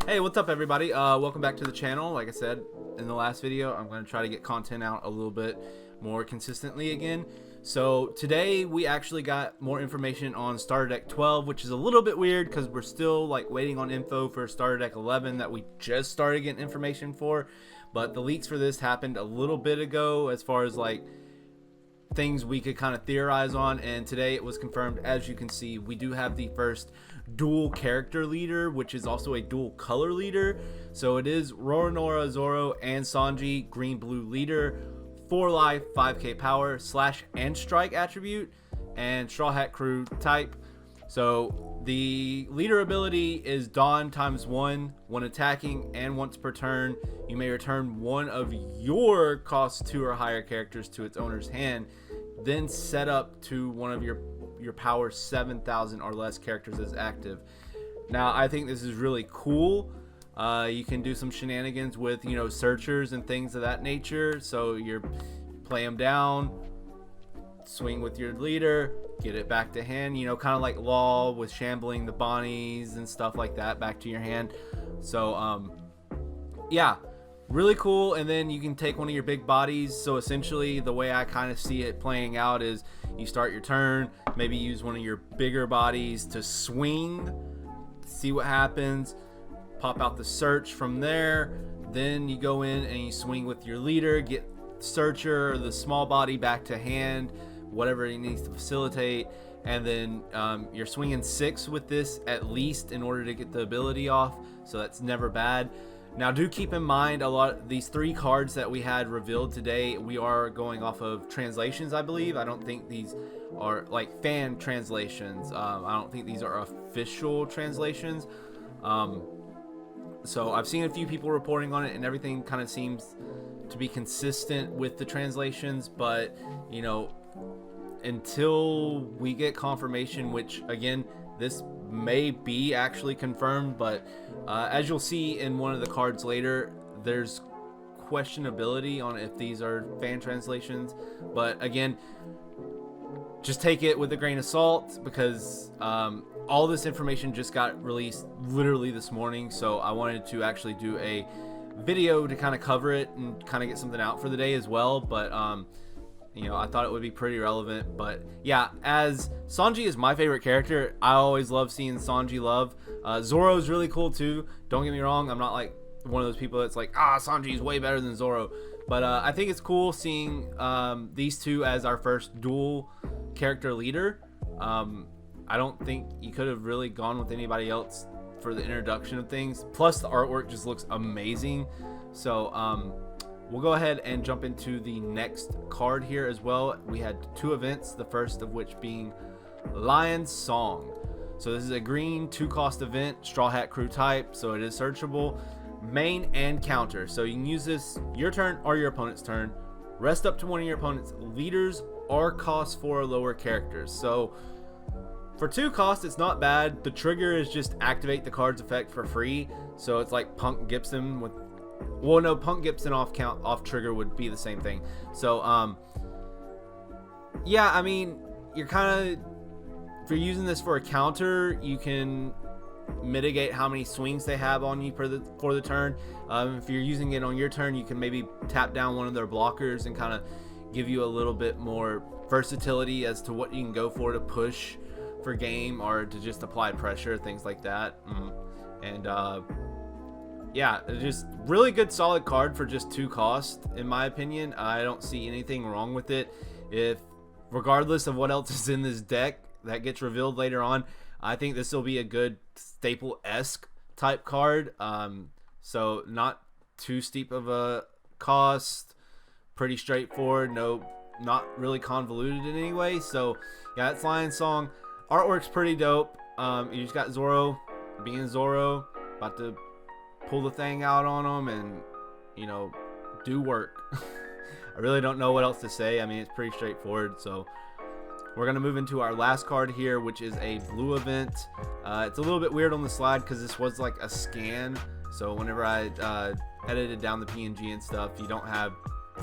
Hey, what's up everybody? Welcome back to the channel. Like I said in the last video, I'm going to try to get content out a little bit more consistently again. So today we actually got more information on Starter Deck 12, which is a little bit weird because we're still like waiting on info for Starter Deck 11 that we just started getting information for. But the leaks for this happened a little bit ago as far as like things we could kind of theorize on, and today it was confirmed. As you can see, we do have the first dual character leader, which is also a dual color leader. So it is Roronoa, Zoro, and Sanji, green blue leader, 4 life, 5k power, slash and strike attribute, and Straw Hat Crew type. So the leader ability is Dawn ×1 when attacking, and once per turn you may return one of your cost 2 or higher characters to its owner's hand, then set up to one of your power 7,000 or less characters as active. Now I think this is really cool. You can do some shenanigans with, you know, searchers and things of that nature. So you play them down, swing with your leader, get it back to hand, you know, kind of like Law with shambling the Bonnies and stuff like that back to your hand. So yeah, really cool. And then you can take one of your big bodies. So essentially the way I kind of see it playing out is you start your turn, maybe use one of your bigger bodies to swing, see what happens, pop out the search from there, then you go in and you swing with your leader, get searcher or the small body back to hand, whatever he needs to facilitate, and then you're swinging 6 with this at least in order to get the ability off, so that's never bad. Now do keep in mind, a lot of these 3 cards that we had revealed today, we are going off of translations, I believe. I don't think these are like fan translations. I don't think these are official translations. So I've seen a few people reporting on it, and everything kind of seems to be consistent with the translations, but you know, until we get confirmation, which again, this may be actually confirmed, but as you'll see in one of the cards later, there's questionability on if these are fan translations. But again, just take it with a grain of salt, because all this information just got released literally this morning, so I wanted to actually do a video to kind of cover it and kind of get something out for the day as well. But you know, I thought it would be pretty relevant. But yeah, as Sanji is my favorite character, I always love seeing Sanji love. Zoro is really cool too, don't get me wrong. I'm not like one of those people that's like, Sanji is way better than Zoro, but I think it's cool seeing these two as our first dual character leader. I don't think you could have really gone with anybody else for the introduction of things. Plus the artwork just looks amazing. So we'll go ahead and jump into the next card here as well. We had 2 events, the first of which being Lion's Song. So this is a green 2-cost event, Straw Hat Crew type, so it is searchable, main and counter. So you can use this your turn or your opponent's turn, rest up to one of your opponent's leaders or cost 4 or lower characters. So for 2 costs, it's not bad. The trigger is just activate the card's effect for free. So it's like Punk Gibson with, well, no, Punk Gibson off trigger would be the same thing. So yeah, I mean, you're kind of, if you're using this for a counter, you can mitigate how many swings they have on you for the turn. If you're using it on your turn, you can maybe tap down one of their blockers and kind of give you a little bit more versatility as to what you can go for to push for game or to just apply pressure, things like that. And yeah, just really good solid card for just 2 costs in my opinion. I don't see anything wrong with it. If regardless of what else is in this deck that gets revealed later on, I think this will be a good staple-esque type card. So not too steep of a cost, pretty straightforward, not really convoluted in any way. So yeah, it's Lion's Song. Artwork's pretty dope. You just got Zoro being Zoro, about to pull the thing out on him and, you know, do work. I really don't know what else to say. I mean, it's pretty straightforward. So we're going to move into our last card here, which is a blue event. It's a little bit weird on the slide because this was like a scan. So whenever I edited down the PNG and stuff, you don't have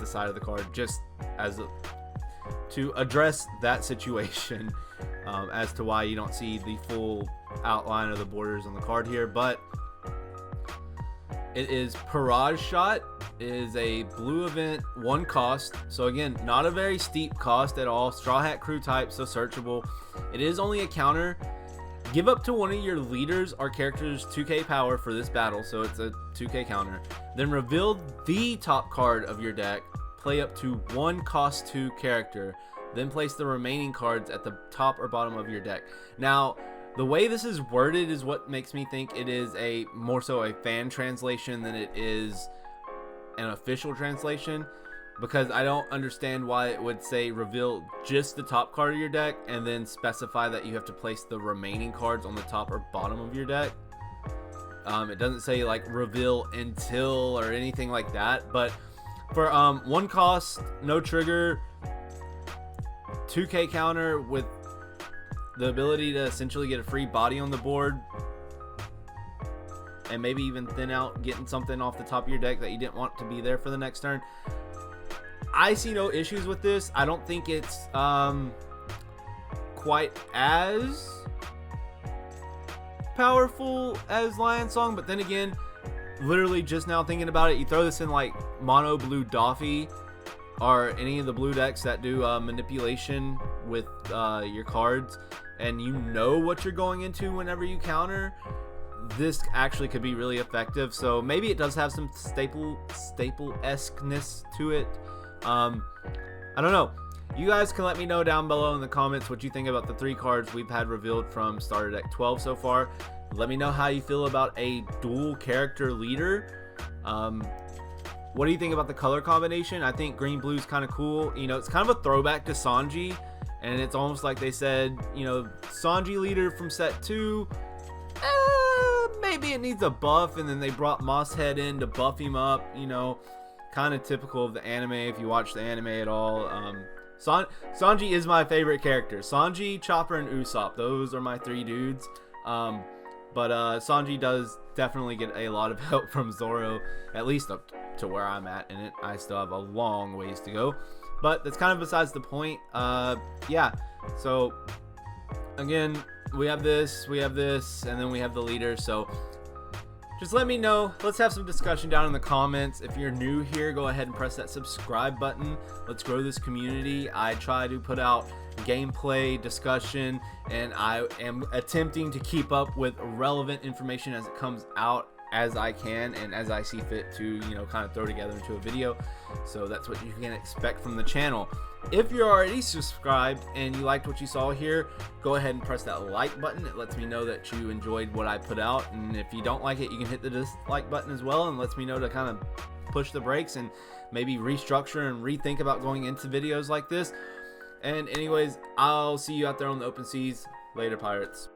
the side of the card, just as to address that situation, as to why you don't see the full outline of the borders on the card here. But It is Parage Shot. It is a blue event, 1 cost. So again, not a very steep cost at all. Straw Hat Crew type, so searchable. It is only a counter. Give up to one of your leaders or characters 2k power for this battle, so it's a 2k counter. Then reveal the top card of your deck. Play up to 1 cost 2 character. Then place the remaining cards at the top or bottom of your deck. Now, the way this is worded is what makes me think it is more so a fan translation than it is an official translation, because I don't understand why it would say reveal just the top card of your deck and then specify that you have to place the remaining cards on the top or bottom of your deck. It doesn't say like reveal until or anything like that, but for 1 cost, no trigger, 2k counter with the ability to essentially get a free body on the board and maybe even thin out getting something off the top of your deck that you didn't want to be there for the next turn. I see no issues with this. I don't think it's quite as powerful as Lion Song, but then again, literally just now thinking about it, you throw this in like mono blue Doffy or any of the blue decks that do manipulation with your cards, and you know what you're going into whenever you counter, this actually could be really effective. So maybe it does have some staple-esqueness to it. I don't know. You guys can let me know down below in the comments what you think about the 3 cards we've had revealed from starter deck 12 so far. Let me know how you feel about a dual character leader. What do you think about the color combination? I think green blue is kind of cool. You know, it's kind of a throwback to Sanji, and it's almost like they said, you know, Sanji leader from set 2, maybe it needs a buff, and then they brought Mosshead in to buff him up. You know, kind of typical of the anime if you watch the anime at all. Sanji is my favorite character. Sanji, Chopper, and Usopp. Those are my 3 dudes. But Sanji does definitely get a lot of help from Zoro, at least up to where I'm at in it. I still have a long ways to go, but that's kind of besides the point. Yeah, so again, we have this, and then we have the leader. So just let me know. Let's have some discussion down in the comments. If you're new here, go ahead and press that subscribe button. Let's grow this community. I try to put out gameplay, discussion, and I am attempting to keep up with relevant information as it comes out, as I can and as I see fit to, you know, kind of throw together into a video. So that's what you can expect from the channel. If you're already subscribed and you liked what you saw here, go ahead and press that like button. It lets me know that you enjoyed what I put out, and if you don't like it, you can hit the dislike button as well, and lets me know to kind of push the brakes and maybe restructure and rethink about going into videos like this. And anyways, I'll see you out there on the open seas. Later, pirates.